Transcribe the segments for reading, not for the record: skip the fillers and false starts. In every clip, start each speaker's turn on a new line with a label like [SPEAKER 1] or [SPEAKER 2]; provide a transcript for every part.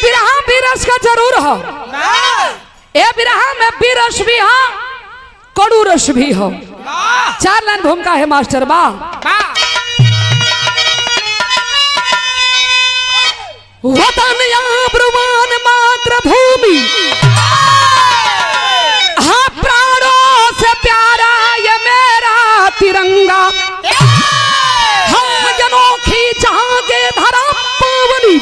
[SPEAKER 1] बिरहा बीरस का जरूर हो। ए बिरहा में बीरस भी हो, कड़ू रस भी हो। 4 लाइन भूमिका है मास्टर बा। वतन यहाँ ब्रुवान मात्र भूमि, हाँ प्राणों से प्यारा ये मेरा तिरंगा, हाँ अनोखी जहाँ के धरा पावनी,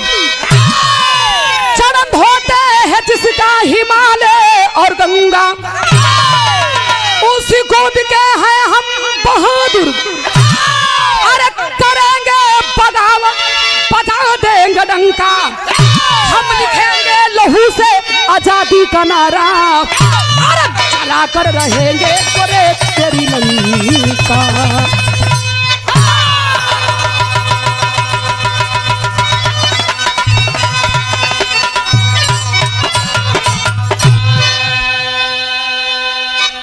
[SPEAKER 1] चरण धोते हैं जिसका हिमालय और गंगा, उसी गोद के हैं हम बहादुर, अरे करेंगे बगावत बजा देंगे डंका, हम लिखेंगे लहू से आजादी का नारा, अरे चला कर रहेंगे गोरे तेरी लंका।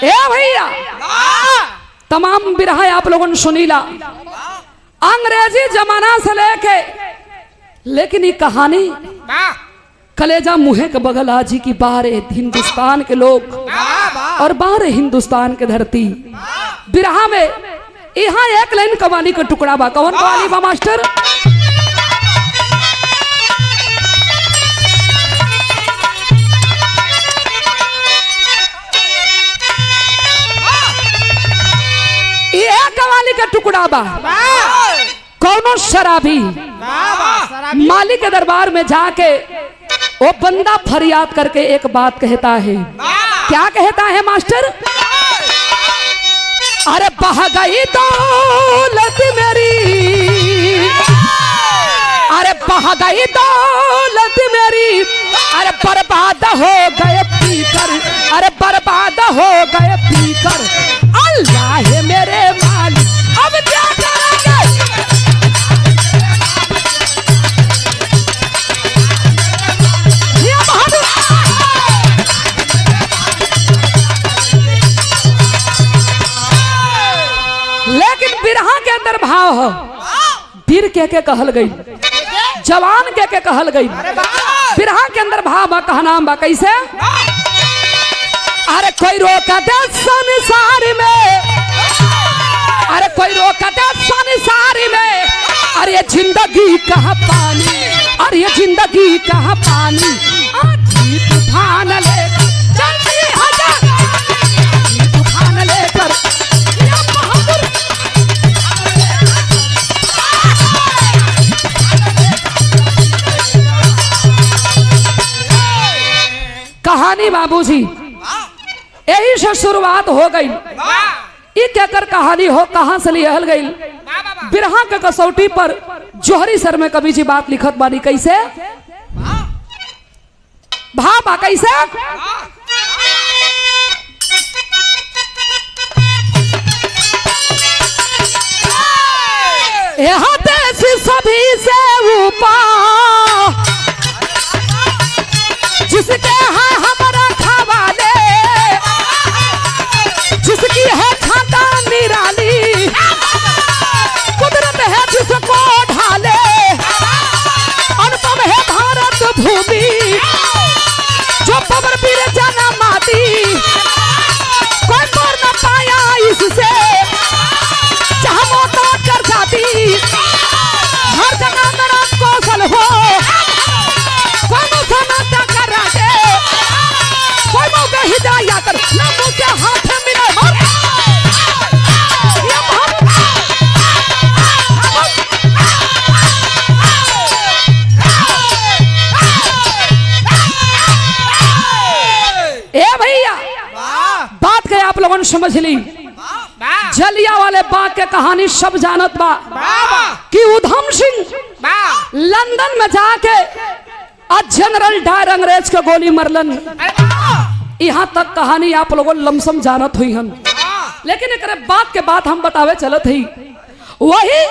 [SPEAKER 1] ए भैया तमाम बिरहा आप लोगों ने सुनीला, अंग्रेजी जमाना से लेके, लेकिन ये कहानी कलेजा मुहे के बगल आजी की 12 हिंदुस्तान के लोग और 12 हिंदुस्तान के धरती। बिरहा में यहाँ एक लाइन कवाली का टुकड़ा बा। कौन कवाली बा मास्टर? ये कवाली का टुकड़ा बा। कौनो शराबी मालिक के दरबार में जाके वो बंदा फरियाद करके एक बात कहता है। क्या कहता है मास्टर? अरे बह गई दौलत मेरी, अरे बह गई दौलत मेरी, अरे बर्बाद हो गए पीकर, अरे बर्बाद हो गए पीकर, अल्लाह है मेरे मालिक अब क्या करेंगे? लेकिन बिरहा के अंदर भाव हो, वीर के कहल गई, जवान के कहल गई। बिरहा के अंदर भाव बा, कहना बा कैसे? अरे कोई रोका दे संसार में, अरे कोई रोका दे संसार में, अरे ये जिंदगी कहाँ पानी, अरे ये जिंदगी कहाँ पानी, आधी तूफान लेकर चलती हजार, तूफान लेकर या बहादुर, कहानी बाबूजी यही से शुरुआत हो गई। ये कहकर कहानी हो कहां से लिहल गई? बिरहा के कसौटी पर जोहरी सर में कवि जी बात लिखत बानी। कैसे भाबा? कैसे? यहाँ देश सभी से ऊपर, जिसके है हमारा खवाले, जिसकी है खाता निराली, कुदरत है जिसको ढाले, अनुपम है भारत भूमि, जो पवर पीर जाना माती, कोई मोर न पाया इससे, जहाँ मौत कर जाती, हर जगह मेरा कौशल हो, हिदाया कर ना मुझे हाथ मिले ए भैया। बात के आप लोगों ने समझ ली। जलिया वाले बाग के कहानी सब जानत बा कि उधम सिंह लंदन में जाके जनरल डायर अंग्रेज के गोली मरलन। यहाँ तक कहानी आप लोगों लमसम जानत हुई हन, लेकिन एक बात के बात हम बतावे चलत ही। वही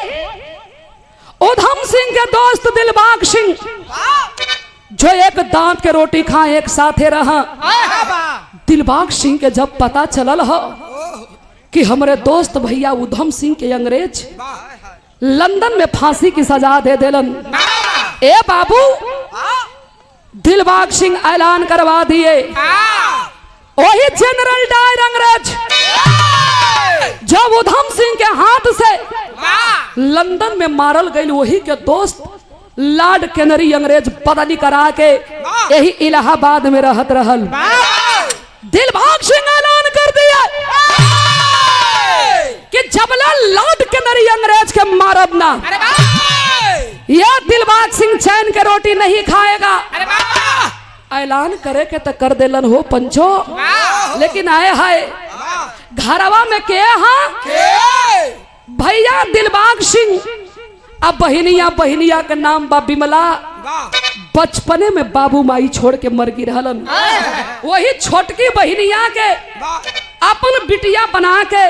[SPEAKER 1] उधम सिंह के दोस्त दिलबाग सिंह, जो एक दांत के रोटी खाए एक साथे रहा। दिलबाग सिंह के जब पता चलल हो कि हमारे दोस्त भैया उधम सिंह के अंग्रेज लंदन में फांसी की सजा दे देलन, ए बाबू दिलबाग सिंह ऐलान करवा दिए। वही जनरल डायर अंग्रेज जब उधम सिंह के हाथ से लंदन में मारल गई, वही के दोस्त लॉर्ड कैनरी अंग्रेज बदली करा के यही इलाहाबाद में रहत रहल। दिलबाग सिंह ऐलान कर दिया कि जबला लॉर्ड कैनरी अंग्रेज के मारब ना, यह दिलबाग सिंह चैन के रोटी नहीं खाएगा। ऐलान करे के तो कर देलन हो पंचो, लेकिन आए हाय घरवा में के भैया दिलबाग सिंह अब बहिनिया के नाम बा बिमला। बचपने में बाबू माई छोड़ के मर गी रहलन। वही छोटकी बहिनिया के अपन बिटिया बना के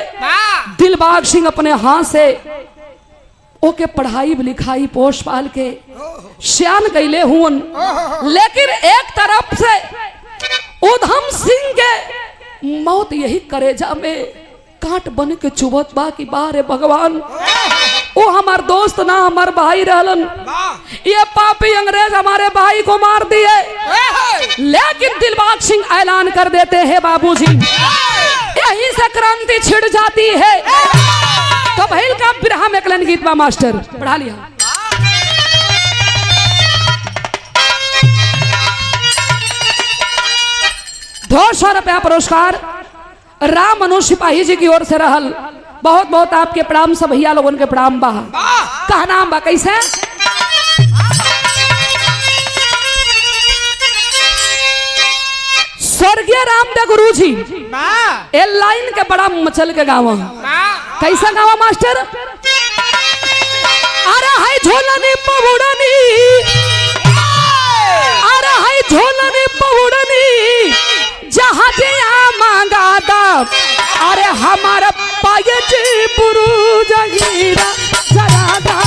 [SPEAKER 1] दिलबाग सिंह अपने हाथ से ओके पढ़ाई लिखाई पोष पाल के सियान कैले हुन। लेकिन एक तरफ से उधम सिंह के मौत यही करेजा में कांट बन के चुभत बा कि बारे भगवान, वो हमार दोस्त ना हमार भाई रहलन, ये पापी अंग्रेज हमारे भाई को मार दिए। लेकिन दिलबाग सिंह ऐलान कर देते हैं बाबूजी, यही से क्रांति छिड़ जाती है। तो भैल का बिरहा में एकलन गीत बा मास्टर पढ़ा लिया। 200 रुपया पुरस्कार राम मनोज सिपाही जी की ओर से रहल। बहुत बहुत आपके प्रणाम, सब भैया लोगन के प्रणाम बा। कहा नाम बा कैसे? स्वर्गीय रामदेव गुरु जी ए लाइन के बड़ा मचल के गाँव। कैसा गाँव मास्टर? अरे हाय झोलनी पहुड़नी, अरे हाय झोलनी पहुड़नी जहाँ जिया मांगा दा, अरे हमारा पाये जी पुरु जगीरा जरा दा।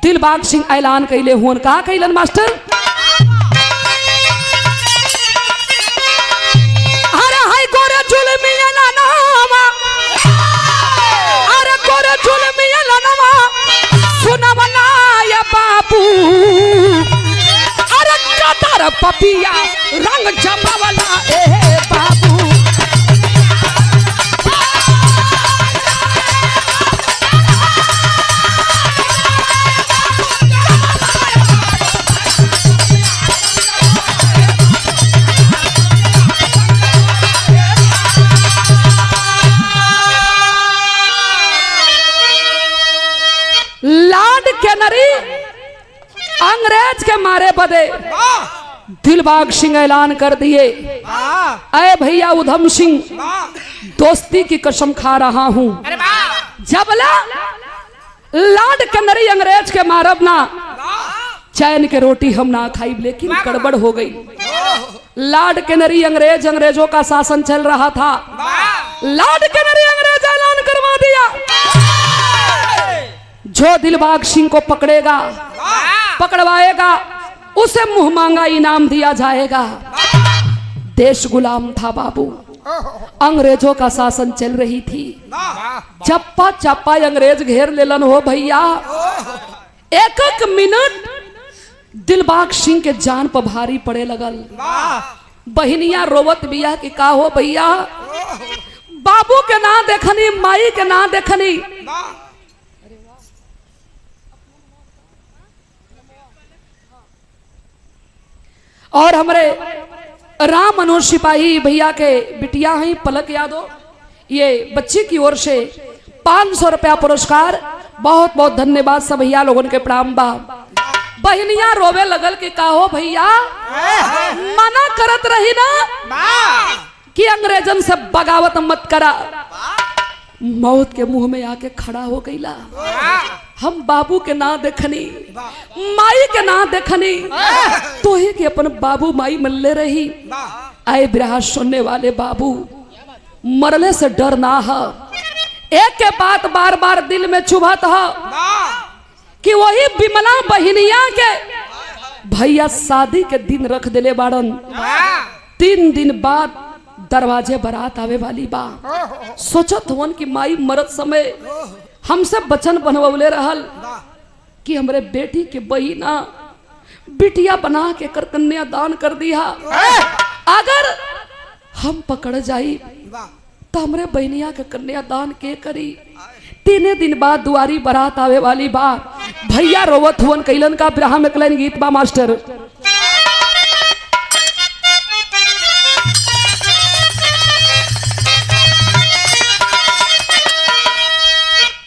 [SPEAKER 1] दिलबाग सिंह ऐलान कैले हुन। का कैलन मास्टर? अरे हाय गोरे जुलमिया लानावा, अरे गोरे जुलमिया लानावा सुनवना या बाबू, अरे कतर पपिया रंग जमावला ए बाबू। लॉर्ड कैनरी अंग्रेज के मारे बदे दिलबाग सिंह ऐलान कर दिए, अरे भैया उधम सिंह दोस्ती की कसम खा रहा हूं, जबला लॉर्ड कैनरी अंग्रेज के मारब ना, चैन के रोटी हम ना खाई। लेकिन गड़बड़ हो गई। लॉर्ड कैनरी अंग्रेजों का शासन चल रहा था। लॉर्ड कैनरी अंग्रेज ऐलान करवा दिया, जो दिलबाग सिंह को पकड़ेगा पकड़वाएगा उसे मुंह मांगा इनाम दिया जाएगा। देश गुलाम था बाबू, अंग्रेजों का शासन चल रही थी। चप्पा चप्पा अंग्रेज घेर लेलन हो भैया। एक एक मिनट दिलबाग सिंह के जान पर भारी पड़े लगल। बहिनिया रोवत बिया कि का हो भैया, बाबू के ना देखनी, माई के ना देखनी। और हमारे राम मनोज सिपाही भैया के बिटिया हैं पलक यादव, ये बच्ची की ओर से 500 रुपया पुरस्कार। बहुत बहुत धन्यवाद सब भैया लोगों के प्रणाम बा। बहनिया रोवे लगल कि का हो भैया, मना करत रही ना कि अंग्रेजन से बगावत मत करा। मौत के मुंह में आके खड़ा हो गईला। हम बाबू के ना देखनी, माई के ना देखनी, तो ही के अपन बाबू माई मल्ले रही। आए बिरहा सुनने वाले बाबू, मरले से डर ना है। एक के बात बार बार दिल में चुभत हो कि वही बिमला बहिनिया के भैया शादी के दिन रख दिले बाड़न। 3 दिन बाद दरवाजे बारात आवे वाली बा। सोचत हुन कि माई मरत समय हमसे वचन बनवले रहल कि हमरे बेटी के बहिना बिटिया बना के कर कन्या दान कर दिया। अगर हम पकड़ जाई तो हमरे बहनिया के कन्या दान के करी। 3 दिन बाद दुआरी बारात आवे वाली बा। भैया रोवत हुन कैलन का बिरहा में कलन गीत बा मास्टर।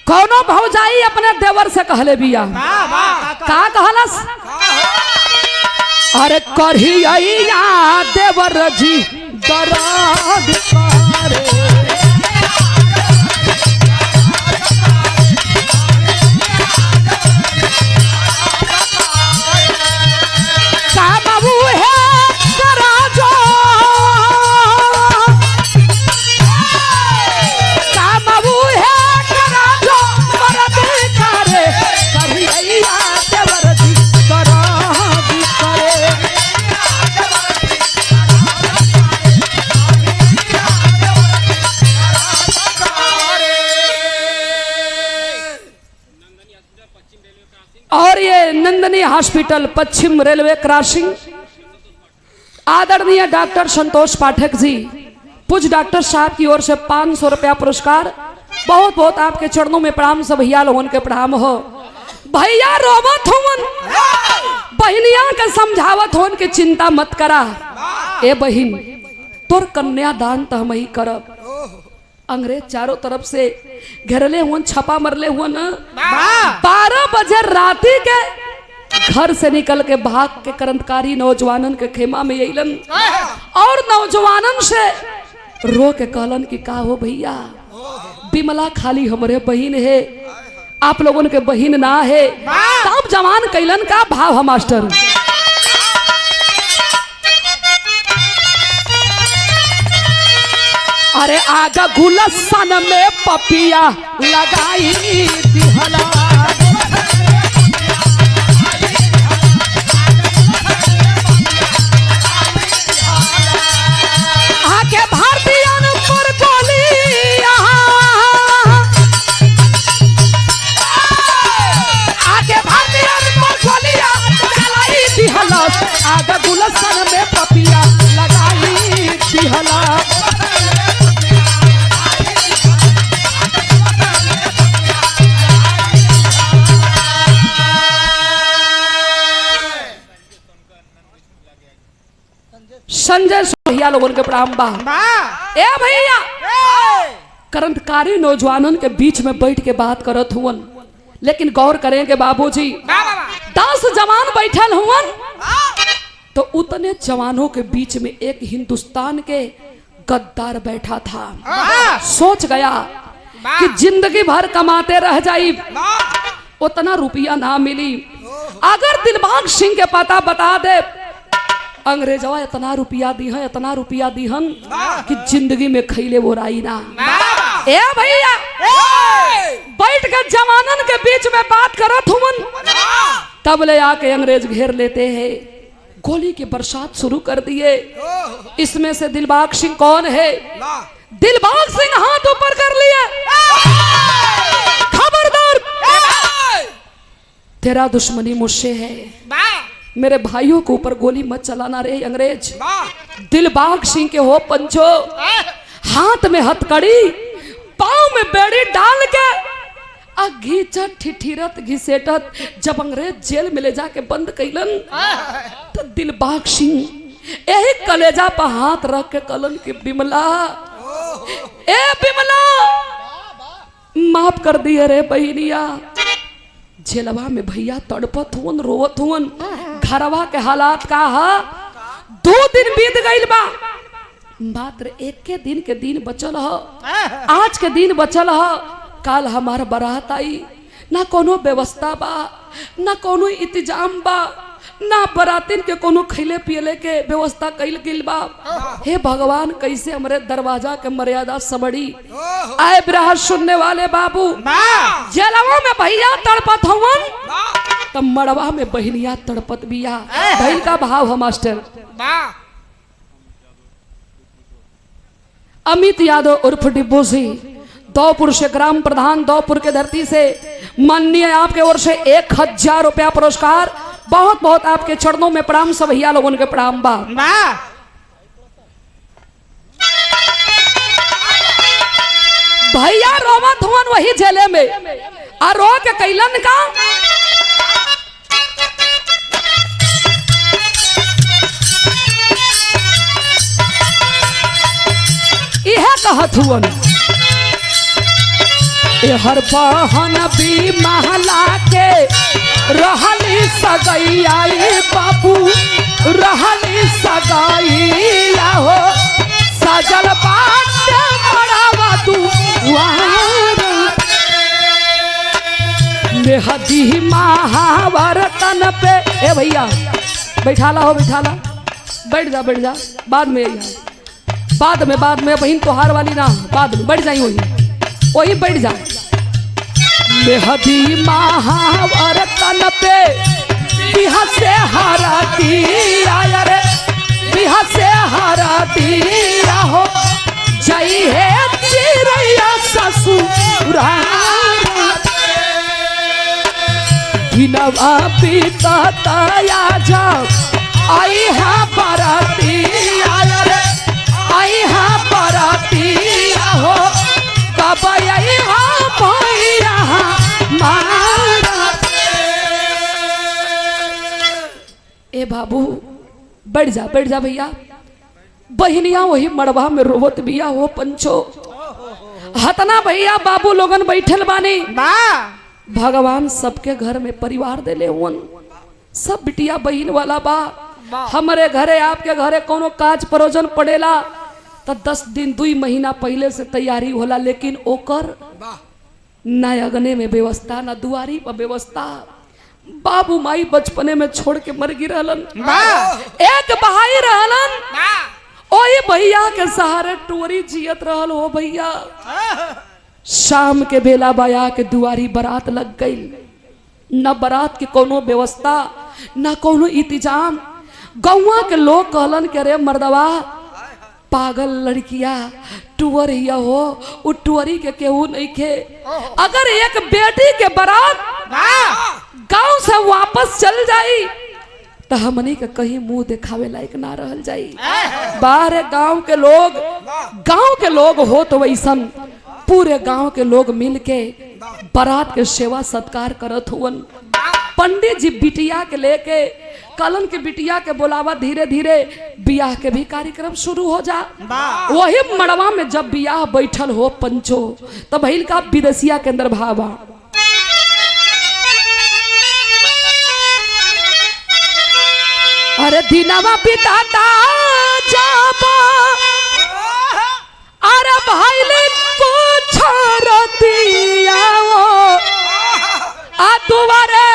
[SPEAKER 1] कौनो भौजाई अपने देवर से कहले बिया का कहलस, अरे करहिया देवर जी दराद पारे। का बाबू है दराजो, का बाबू है दराजो मरद करे। करहिया देवर जी दराद करे। और ये नंदनी हॉस्पिटल पश्चिम रेलवे क्रॉसिंग, आदरणीय डॉक्टर संतोष पाठक जी, पूज्य डॉक्टर साहब की ओर से 500 रुपया पुरस्कार। बहुत बहुत आपके चरणों में प्रणाम। सब भैया लोगन के प्रणाम हो। भैया रोवत होवन, बहनिया के समझावत होन के चिंता मत करा। ए बहिन तोर कन्या दान तो हम ही करब। अंग्रेज चारों तरफ से घेरले हुन, छापा मरले हुन। 12 बजे राती के घर से निकल के भाग के क्रांतिकारी नौजवानन के खेमा में अइलन और नौजवानन से रो के कहलन कि का हो भैया, बिमला खाली हमरे बहिन है, आप लोगन के बहिन ना है। तब जवान कैलन का भाव है मास्टर। अरे आगा गुलसन में पपिया लगाई दिहला। आके भारतीयन पर गोलियां, आके भारतीयन पर गोलियां चलाई दिहला। आगा गुलसन में पपिया लगाई दिहला। संजय भैया लोगों के प्रणाम बा। ए भैया क्रांतिकारी नौजवानों के बीच में बैठ के बात करत हुवन, लेकिन गौर करेंगे बाबूजी 10 जवान बैठल हुवन तो उतने जवानों के बीच में एक हिंदुस्तान के गद्दार बैठा था। सोच गया कि जिंदगी भर कमाते रह जाई, उतना रुपया ना मिली। अगर दिलबाग सिंह के पता बता दे अंग्रेजवा इतना रुपया दी है, इतना रुपया दी हन कि जिंदगी में खैले वो राई ना। ए भैया बैठ के जवानन के बीच में बात करत हुवन, तब ले आके अंग्रेज घेर लेते हैं, गोली की बरसात शुरू कर दिए। इसमें से दिलबाग सिंह कौन है? दिलबाग सिंह हाथ ऊपर कर लिए, खबरदार तेरा दुश्मनी मुझसे है, मेरे भाइयों के ऊपर गोली मत चलाना रे अंग्रेज। दिलबाग सिंह के हो पंचो, हाथ में हथकड़ी, पांव में बेड़ी डाल के घीचत ठिठिरत घिसेटत जब अंग्रेज जेल में ले जाके बंद कैलन तो दिलबाग सिंह यही कलेजा पर हाथ रख के कलन की बिमला, ए बिमला माफ कर दिए रे बहनिया। जेलवा में भैया तड़पत हुन, रोवत हुन। घरवा के हालात का हा? 2 दिन बीत गइल बा, मात्र 1 दिन के दिन बचल ह। आज के दिन बचल ह, काल हमार बारात आई। ना कोनो व्यवस्था बा, ना कोनो इंतजाम बा। ना बरातिन के कोनो खैले पियले के व्यवस्था कैल गेल बा। हे भगवान कैसे हमरे दरवाजा के मर्यादा सबड़ी आए ब्राह सुनने वाले बाबू जेलवा में भैया तड़पत हवन तब मड़वा में बहनिया तड़पत बिया। भैल का भाव है मास्टर। अमित यादव उर्फ डिब्बू सिंह दौपुर से ग्राम प्रधान दौपुर के धरती से माननीय आपके ओर से 1000 रुपया पुरस्कार। बहुत बहुत आपके चरणों में प्रणाम। सब भैया लोगों के प्रणाम बा। भैया रोवत हुवन वही जेले में आ रो के कैलन का यह कहत हुवन हर बहन भी महला के रहली सगैया बाबू रहली सगैया हो सजल बाट मड़ावा तू मेहदी महावरतन पे। ए भैया बैठाला हो बैठाला बैठ जा बाद में बहन तोहार वाली ना बाद में बैठ जाई वही बैठ जा। मेहदी महावरतन पे बिहा से हरा दिया रे बिहा से हरा दिया हो जई है चिरैया ससुरा दिनवा बीता ताया जा आई हा बराती आया रे आई हा बराती हो कब आई हा भैया ए बाबू बैठ जा भैया। बहनिया वही मड़वा में रोवत बिया हो पंचो हतना भैया बाबू लोगन बैठल बानी। भगवान सबके घर में परिवार देले हुवन सब बिटिया बहन वाला बा। हमारे घरे आपके घरे कोनो काज परोजन पड़ेला तो 10 दिन 2 महीना पहले से तैयारी होला लेकिन ओकर ना अगने में व्यवस्था ना दुआरी पर व्यवस्था। बाबू माई बचपने में छोड़ के मर गिर रहलन। एक भाई रहलन ओही भैया के सहारे टोरी जियत रहल हो भैया। शाम के बेला बाया के दुआरी बारात लग गई न बारात की कोनो व्यवस्था न कोनो इंतजाम। गौवा के लोग कहलन के रे मर्दवा पागल लड़किया टुअर हिया हो उ टुअरी के केहू नहीं खे। अगर एक बेटी के बारात गांव से वापस चल जाई तो हमनी के कहीं मुंह दिखावे लायक ना रहल जाई। बाहर गांव के लोग हो तो वैसन पूरे गांव के लोग मिल के बारात के सेवा सत्कार करत हुवन। पंडित जी बिटिया के लेके कलन के बिटिया के बुलावा धीरे धीरे बियाह के भी कार्यक्रम शुरू हो जा। वही मड़वा में जब बियाह बैठल हो पंचो तब भइल का विदेशिया के अंदर भावा अरे दिनवा पिताता जाबा अरे भाईले कुछ रतिया आ दुआरे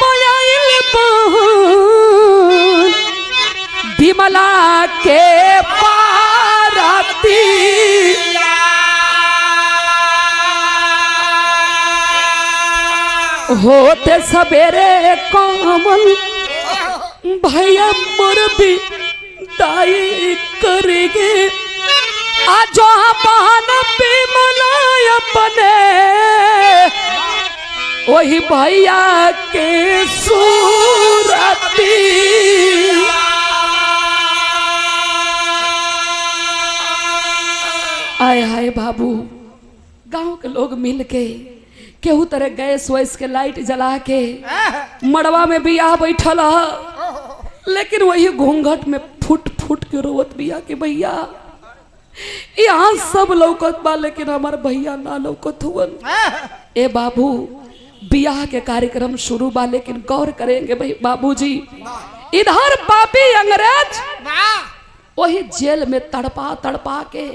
[SPEAKER 1] पयाइल बहन बिमला के पारती होते सवेरे कोमल भैया मोर भी दाई करेंगे आज बहाना पे मनाय अपने वही भैया के सूरती। आए हाय बाबू गांव के लोग मिल के केहू तरह गैस वैस के लाइट जला के मड़वा में बियाह बैठल लेकिन वही घूंघट में फुट फुट के रोवत बिया के भैया यहाँ सब लौकत बा लेकिन हमार भैया ना लौकत हुवन। ए बाबू बियाह के कार्यक्रम शुरू बा लेकिन गौर करेंगे भाई बाबूजी इधर पापी अंग्रेज वही जेल में तड़पा तड़पा के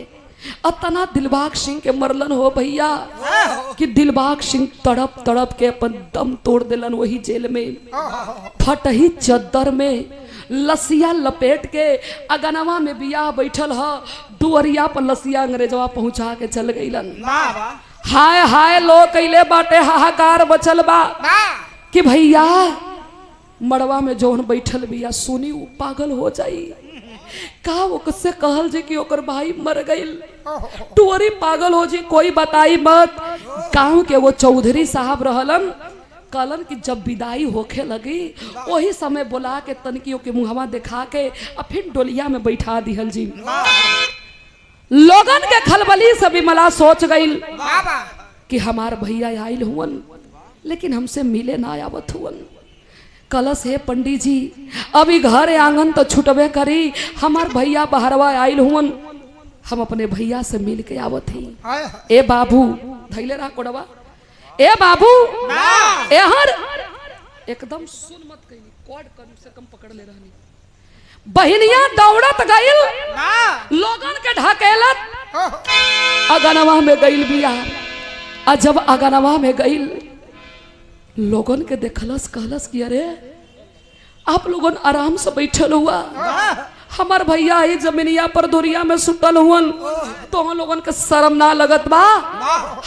[SPEAKER 1] अतना दिलबाग सिंह के मरलन हो भैया कि दिलबाग सिंह तड़प तड़प के अपन दम तोड़ दिलन वही जेल में। फटही चद्दर में लसिया लपेट के अगनवा में बियाह बैठल ह, दुअरिया पर लसिया अंग्रेजवा पहुंचा के चल गईलन। हाय हाय लोग कैले बाटे हाहाकार बचल बा कि भैया मड़वा में जौन बैठल बिया सुनी उ पागल हो जाई का ओकसे कहल जे कि ओकर भाई मर गईल, टुअरी पागल हो जी कोई बताई मत। गांव के वो चौधरी साहब रहलन, कहलन कि जब विदाई होखे लगी वही समय बुला के तनकियों के मुहवा दिखा के फिर डोलिया में बैठा दिहल जी। लोगन के खलबली से विमला सोच गईल कि हमार भैया आइल हुवन लेकिन हमसे मिले ना आवत हुवन। कलश है पंडित जी अभी घर आंगन तो छुटबे करी, हमार भैया बहरवा आइल हुवन, हम अपने भैया से मिल के आवत ही। ए बाबू धैले रहा कोड़वा, ए बाबू एहर एकदम सुन मत कहीं, कॉर्ड कम से कम पकड़ ले रहनी। बहनिया दौड़त गईल, लोगन के ढकेलत अगनवा में गईल बिया। आ जब अगनवा में गईल लोगन के देखलस, कहलस कि अरे आप लोगन आराम से बैठल हुआ, हमार भैया ही जमीनिया पर दुरिया में सुतल हुवन, तो हम लोगन के शर्म ना लगत बा?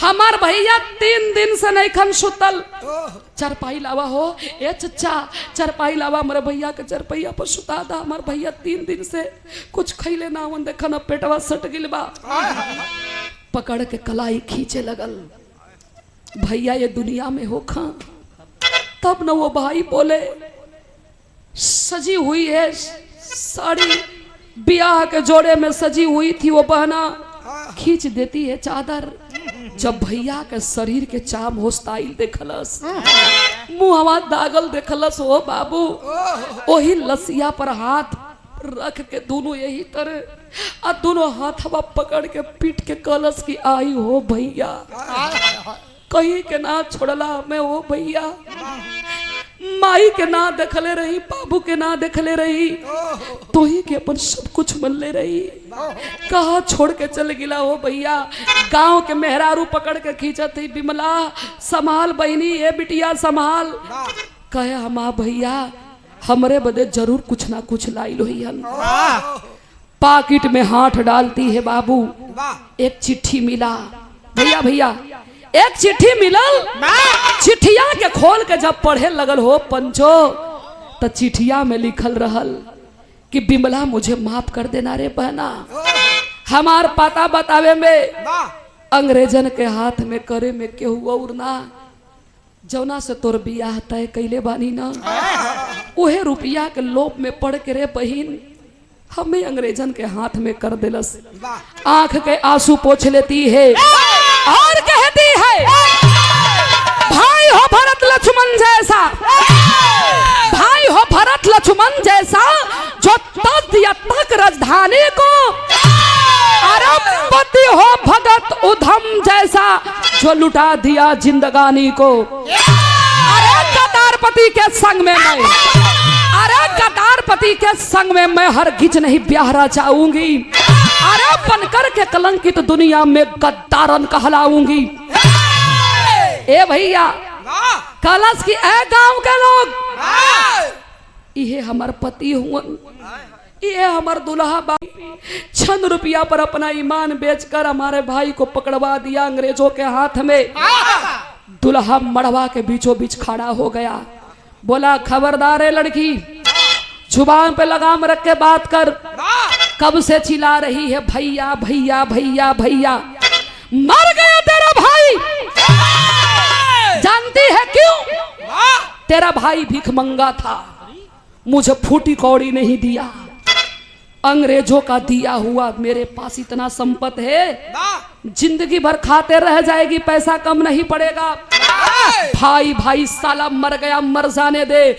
[SPEAKER 1] हमार भैया 3 दिन से नहीं खन सुतल, चरपाई लावा हो, ए चच्चा चरपाई लावा, हमारे भैया के चरपैया पर सुता दा, हमार भैया 3 दिन से कुछ खैले ना वन, देखा ना पेटवा सट गिल बा। पकड़ के कलाई खींचे लगल, भैया ये दुनिया में हो खा। तब न वो भाई बोले सजी हुई है साड़ी, ब्याह के जोड़े में सजी हुई थी वो बहना, खींच देती है चादर। जब भैया के शरीर के चाम होस्ताइल देखलस, मुहवा दागल देखलस, हो बाबू वही लसिया पर हाथ रख के दोनों यही तरह और दोनों हाथवा पकड़ के पीट के कलस की आई हो भैया, कहीं के ना छोड़ला मैं हो भैया, माई के ना देखले रही, बाबू के ना देखले रही, तो ही के अपन सब कुछ मन ले रही, कहा छोड़ के चल गिला हो भैया। गांव के मेहरारू पकड़ के खींचत थी, बिमला संभाल बहनी, ये बिटिया संभाल। कहे हम भैया हमरे बदे जरूर कुछ ना कुछ लाई लोही हन। पाकिट में हाथ डालती है बाबू, एक चिट्ठी मिला भैया, भैया एक चिट्ठी मिलल। चिट्ठिया के खोल के जब पढ़े लगल हो पंचो, तो चिट्ठिया में लिखल रहल कि बिमला मुझे माफ कर देना रे बहना, हमार पता बतावे में अंग्रेजन के हाथ में करे में केहू और ना, जौना से तोर बियाह तय कैले बानी ना, उहे रुपया के लोभ में पड़ के रे बहिन हमें अंग्रेजन के हाथ में कर दिलस। आंख के आंसू पोंछ लेती है और कहती है भाई हो भरत लक्ष्मण जैसा, भाई हो भरत लक्ष्मण जैसा, जो तज दिया तक राजधानी को, अरबपति हो भगत उधम जैसा, जो लुटा दिया जिंदगानी को। अरे गद्दारपति के संग में मैं, अरे गद्दारपति के संग में मैं हरगिज नहीं ब्याह चाहूंगी, अरे बनकर के कलंकित दुनिया में गद्दारन कहलाऊंगी। ए भैया कलश की ए गांव के लोग, ये हमार पति हुवन, ये हमार दुल्हा बा, 6 रुपया पर अपना ईमान बेचकर हमारे भाई को पकड़वा दिया अंग्रेजों के हाथ में। दुल्हा मड़वा के बीचों बीच खड़ा हो गया, बोला खबरदार है लड़की, जुबान पे लगाम रख के बात कर, कब से चिल्ला रही है भैया भैया भैया भैया, मर गया तेरा भाई। जानती है क्यों? तेरा भाई भिखमंगा था, मुझे फूटी कौड़ी नहीं दिया, अंग्रेजों का दिया हुआ मेरे पास इतना संपत्ति है, जिंदगी भर खाते रह जाएगी, पैसा कम नहीं पड़ेगा। भाई भाई साला मर गया, मर जाने दे।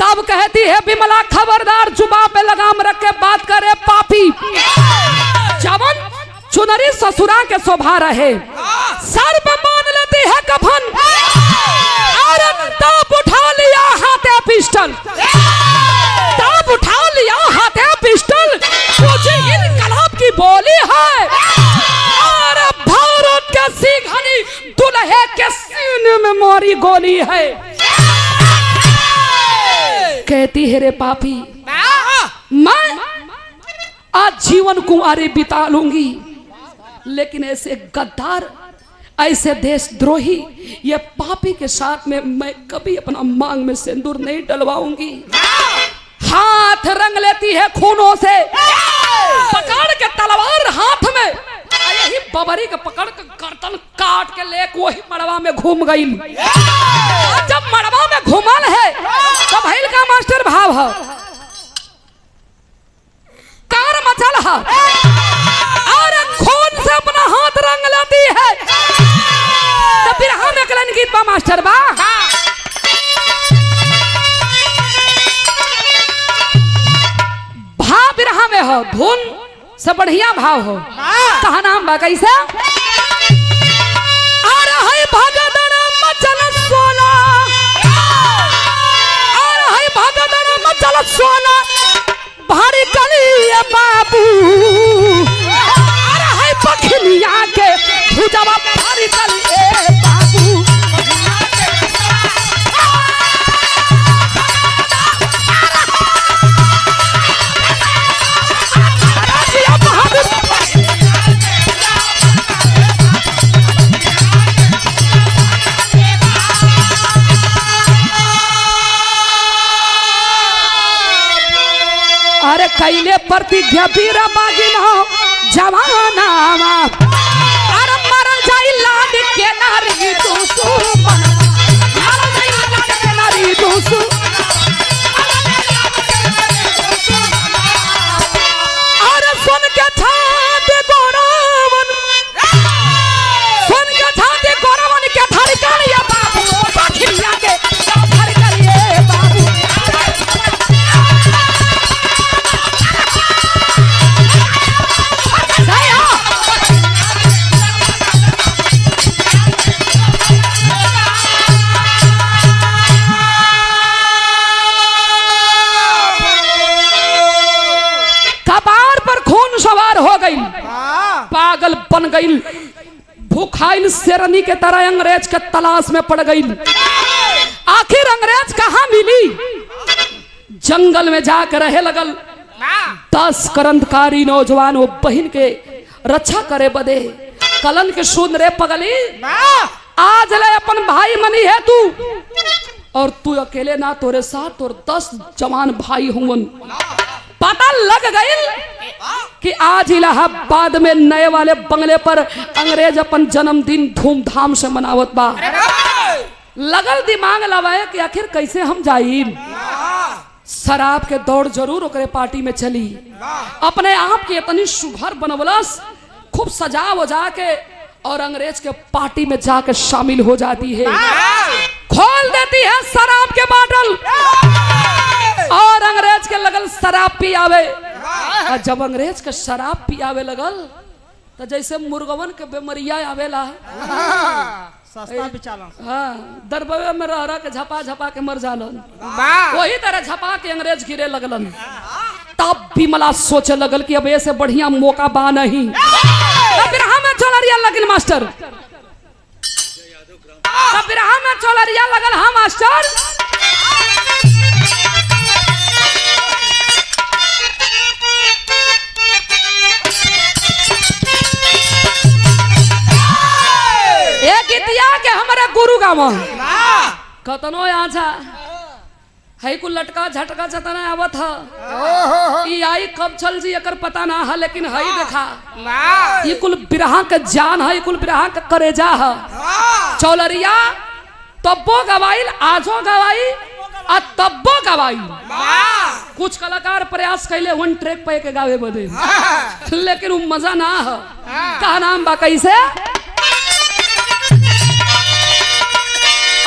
[SPEAKER 1] तब कहती है बिमला खबरदार, जुबान पे लगाम रख के बात करे पापी। जवन चुनरी ससुरा के शोभा रहे, सर पे बांध लेती है कफन, और तब उठा लिया हाथे पिस्टल, तब उठा लिया हाथे पिस्टल, मुझे इनकलाब की बोली है, पापी, मैं आज जीवन कुंवारी बिता लूंगी, लेकिन ऐसे गद्दार, ऐसे देशद्रोही, ये पापी के साथ में मैं कभी अपना मांग में सिंदूर नहीं डलवाऊंगी। हाथ रंग लेती है खूनों से, पकड़ के तलवार हाथ में, यही बबरी के पकड़ के गर्दन काट के ले वही मड़वा में घूम गई। जब मड़वा में घूमल है तो भैल का मास्टर भाव है, कार मचल है और खून से अपना हाथ रंग लेती है। तो फिर हम एक लाइन गीत बा मास्टर बा, भाव बिरहा में हो, धुन से बढ़िया भाव हो। कहा नाम बा कैसे? और है भगदड़ मचल सोना, और है भगदड़ मचल सोना भारी कलिए बाबू, और है पखलिया के भुजवा भारी कलिए बाबू। अरे कैले प्रतिज्ञा वीर बागिन हो जवाना, अरे मरल जाई लाड के नारी दूसू, मरल जाई लाड के नारी दूसू। अरे सुन के छाती गोरावन, सुन के छाती गोरावन के धड़कन ये बाबू, पखिया के धड़कन ये बाबू। सवार हो गई, पागल बन गई, भूखाइल शेरनी के तरह अंग्रेज के तलाश में पड़ गई। आखिर अंग्रेज कहाँ मिली? जंगल में जाकर रहे लगल। 10 करंतकारी नौजवान वो बहन के रक्षा करे बदे कलन के सुन रे पगली, आज ले अपन भाई मनी है तू, और तू अकेले ना, तोरे साथ और 10 जवान भाई हुवन। पता लग गई कि आज इलाहाबाद में नए वाले बंगले पर अंग्रेज अपन जन्मदिन धूमधाम से मनावत बा। लगल दिमाग लवाए कि आखिर कैसे हम जाई। शराब के दौड़ जरूर ओकरे पार्टी में चली, अपने आप की इतनी सुघर बनवलस, खूब सजा वजा के, और अंग्रेज के पार्टी में जाकर शामिल हो जाती है, खोल देती है शराब के बाटल, और अंग्रेज के लगल शराब पियावे। और जब अंग्रेज के शराब पियावे लगल तो जैसे मुर्गवन के बेमरिया आवेला,
[SPEAKER 2] सस्ता बिचालन,
[SPEAKER 1] हाँ, दरबवे में रह रह के झपा झपा के मर जालन, वही तरह झपा के अंग्रेज गिरे लगलन। तब बिमला सोचे लगल कि अब ऐसे बढ़िया मौका बा नहीं। तब फिर हमें चोलरिया लगल मास्टर, तब फिर हमें चोलरिया लगल। हाँ मास्टर, एक इतिया के हमारे गुरु गाँव कतनो आछा है कुल लटका झटका जतना आवत है, ई आई कब चल जी एकर पता ना है, लेकिन हई देखा ई कुल बिरहा के जान है, कुल बिरहा के करेजा है। चौलरिया तब्बो गवाइल, आजो गवाई आ तब्बो गवाई। कुछ कलाकार प्रयास कैले वन ट्रैक पे के गावे बदे, लेकिन वो मजा ना है। का नाम बा कैसे?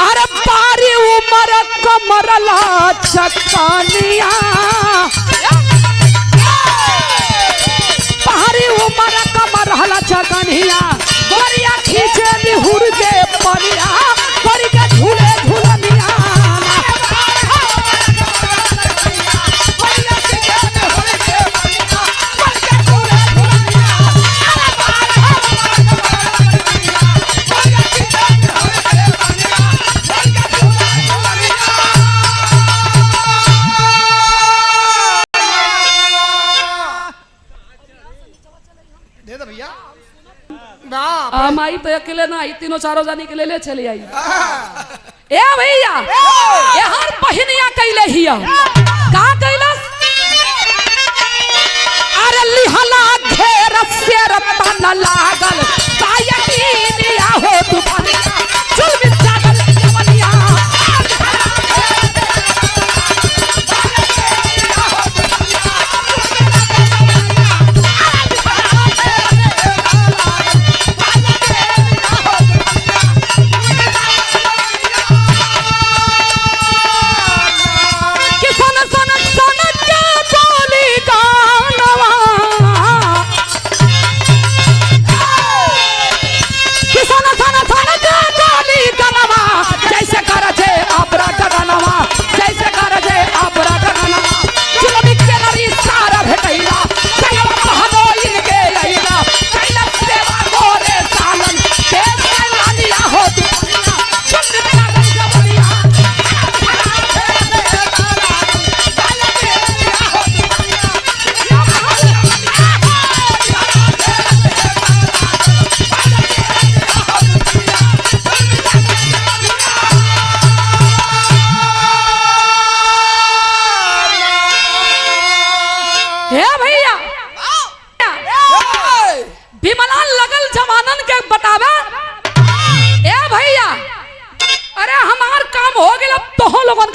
[SPEAKER 1] अरे पारी उमर कमरला चकानिया, पारी उमर कमरला चकानिया, गोरिया खींचे निहुर के परिया, गोरी के झूले झूलनिया।
[SPEAKER 2] दे दे भैया
[SPEAKER 1] हम आई तो अकेले ना आई, तीनों चारों जानी के ले चली आई। ए भैया ये हर बहिनिया कैले हिया का कैलस? अरे लिहला घेर से रतन लागल सायकीनिया हो दुपहरिया चुल में जागल जवनिया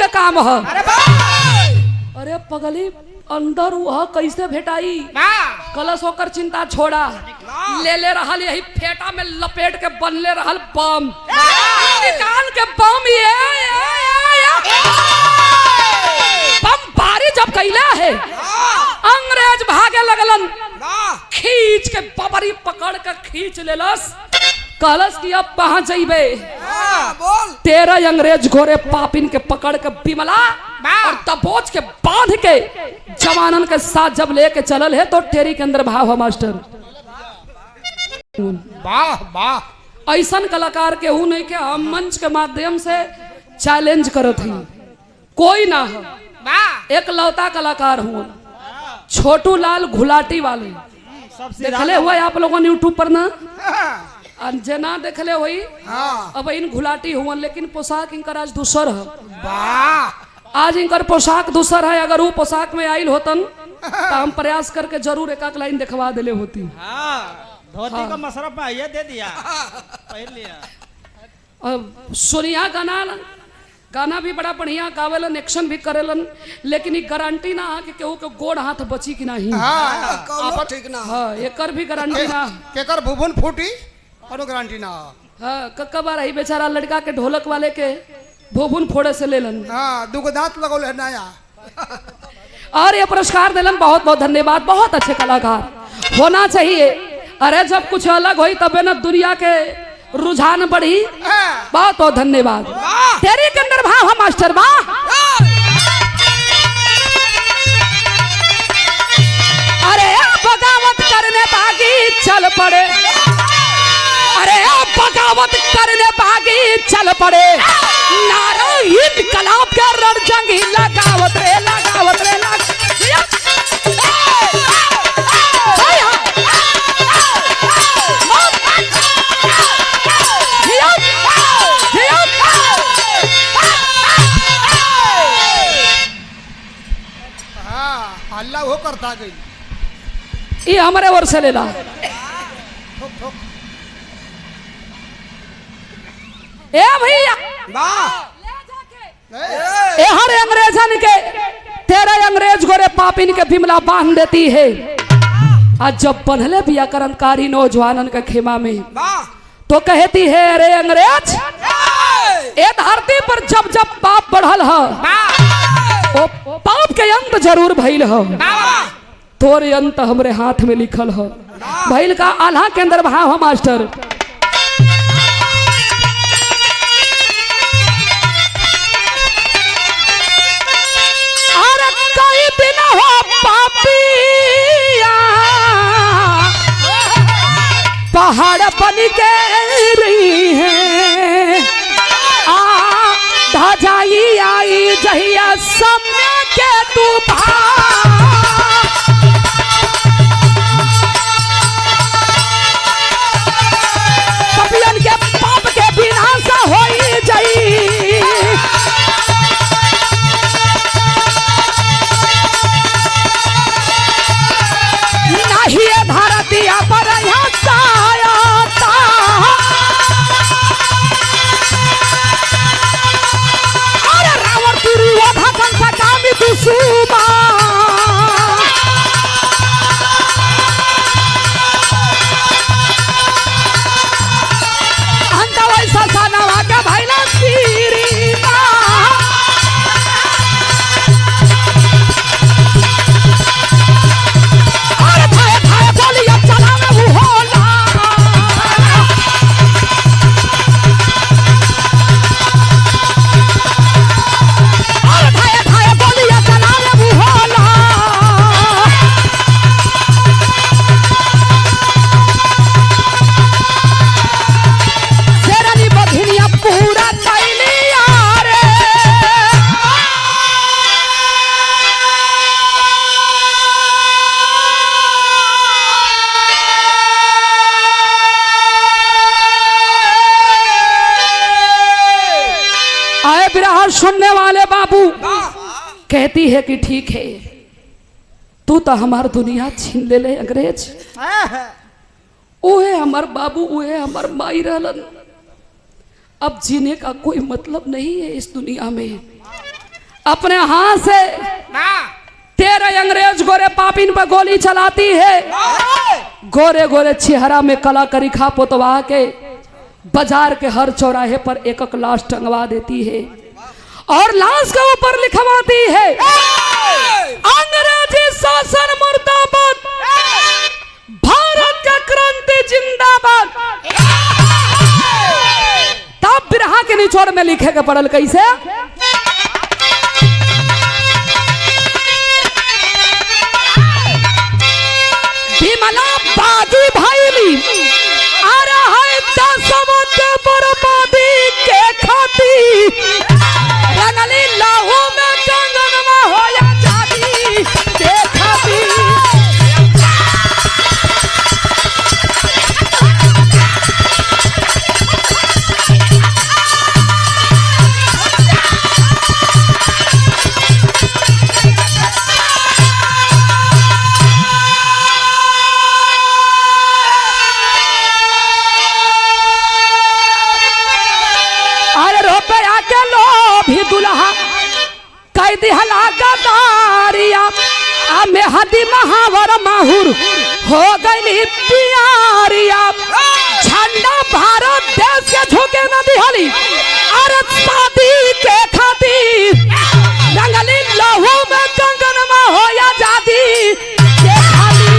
[SPEAKER 1] काम है। अरे पगली अंदर वह कैसे भेटाई? कलश होकर चिंता छोड़ा, ले ले रहल यही फेटा में लपेट के बनले रहल बम, निकाल के बम बम बारी जब कैला है अंग्रेज भागे लगलन, खींच के बबरी पकड़ के खींच लेलस। कलश की अब कहाँ जाइबे? तेरह अंग्रेज घोड़े पापिन के पकड़ के बिमला और दबोच के बांध के जवानन के साथ जब लेके चलल है तो टेरी के अंदर भाव है मास्टर।
[SPEAKER 2] वाह वाह,
[SPEAKER 1] ऐसन कलाकार के हूँ नहीं के हम मंच के माध्यम से चैलेंज करत ही, कोई ना हो। एक लौता कलाकार हूँ, छोटू लाल घुलाटी वाले, देखले हुआ आप लोगों ने यूट्यूब पर ना जना देखले हुई। अब इन घुलाटी हुआ लेकिन पोशाक इनकर आज दूसर है। आज इनकर पोशाक दूसर है। अगर वो पोशाक में आयल होतन तो हम प्रयास करके जरूर एक एक लाइन दिखवा दिले होती।
[SPEAKER 2] धोती का मसरफ में ये दे दिया, पहन लिया।
[SPEAKER 1] अब सोनिया गाना भी बड़ा बढ़िया गावेलन, एक्शन भी करेलन, लेकिन ये गारंटी ना है कि केहू के गोड़ हाथ बची कि नहीं।
[SPEAKER 2] ठीक ना,
[SPEAKER 1] एकर भी गारंटी ना,
[SPEAKER 2] केकर भुवन फूटी और गारंटी ना।
[SPEAKER 1] कक्का बार ही बेचारा लड़का के ढोलक वाले के भुवन फोड़े से लेलन।
[SPEAKER 2] दुगो दांत लगौल है नया।
[SPEAKER 1] और ये पुरस्कार दिलन, बहुत बहुत धन्यवाद। बहुत अच्छे कलाकार होना चाहिए। अरे जब कुछ अलग हुई तबे ना दुनिया के रुझान बढ़ी। बहुत बहुत धन्यवाद। तेरी के अंदर भाव है मास्टर। वाह, अरे बगावत करने बागी चल पड़े, अरे बगावत करने बागी चल पड़े, नारा इनकलाब के रणजंगी लगावत रे लगावत रे
[SPEAKER 2] अल्लाह वो करता गई।
[SPEAKER 1] ये हमारे ओर से लेला। ए भैया ए हर अंग्रेजन के तेरह अंग्रेज गोरे पापिन के बिमला बांध देती है। आज जब बंधले व्याकरणकारी नौजवानन के खेमा में तो कहती है, अरे अंग्रेज ए धरती पर जब जब पाप बढ़ल है ओ पाप के अंत जरूर भइल है, तोरे अंत हमरे हाथ में लिखल है। भइल का आल्हा के अंदर भाव है मास्टर। अरे कई दिन हो पापिया पहाड़ बन के रही है, ढजाई आई जहिया समय के तूफान। आए बिरहा सुनने वाले बाबू कहती है कि ठीक है, तू तो हमार दुनिया छीन ले अंग्रेज। ओहे हमार बाबू, ओहे हमार माई रहलन। अब जीने का कोई मतलब नहीं है इस दुनिया में। अपने हाथ से तेरे अंग्रेज गोरे पापिन पर गोली चलाती है, गोरे गोरे चेहरा में कला करीखा पोतवा के बाजार के हर चौराहे पर एक एक लाश टंगवा देती है और लाश के ऊपर लिखवाती है अंग्रेजी शासन मुर्दाबाद, भारत का क्रांति जिंदाबाद। तब बिरहा के निचोड़ में लिखे के पड़ल कैसे, विमला बाजी भाईली आ रहा है दसवंत बर्बादी के खाती, रंगली लाहू में कंगन में होया जाती के खाती। दिहला गदारिया में हदी महावर माहुर हो गई प्यारिया, झंडा भारत देश के झुके न दिहली अरे शादी के खातिर, रंगली लहू में कंगन में होया जाती के खातिर।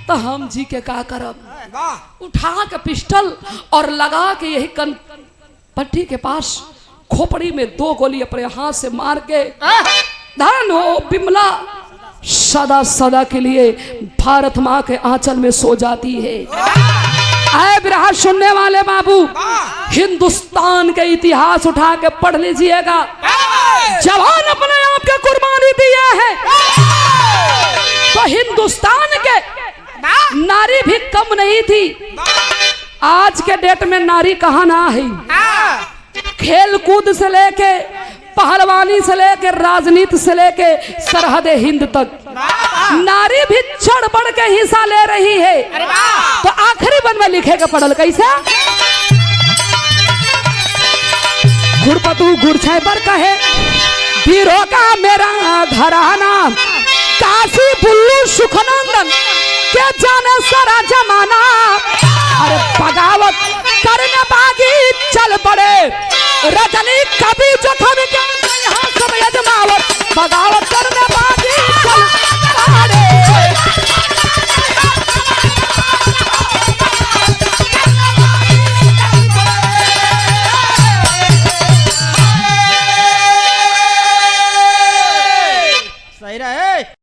[SPEAKER 1] तो हम जी के का करब, उठा के पिस्टल और लगा के यही कन पट्टी के पास खोपड़ी में 2 गोली अपने हाथ से मार के धन हो बिमला सदा सदा के लिए भारत माँ के आंचल में सो जाती है। आए बिरहा सुनने वाले बाबू, हिंदुस्तान के इतिहास उठा के पढ़ लीजिएगा। जवान अपने आप के कुर्बानी दिया है तो हिंदुस्तान के नारी भी कम नहीं थी। आज के डेट में नारी कहाँ ना है, खेल कूद से लेके पहलवानी से लेके राजनीति से लेके सरहद हिंद तक नारी भी चढ़ बढ़ के हिस्सा ले रही है। तो आखिरी बन में लिखे के पड़ल कैसे, गुरपतु गुरछे पर कहे वीरों का मेरा घराना, काशी बुल्लू सुखनंदन के जाने सारा जमाना। अरे बगावत करने बागी चल पड़े, रजनी कभी जोखम के यहाँ सब यजमावत, बगावत करने बागी चल पड़े।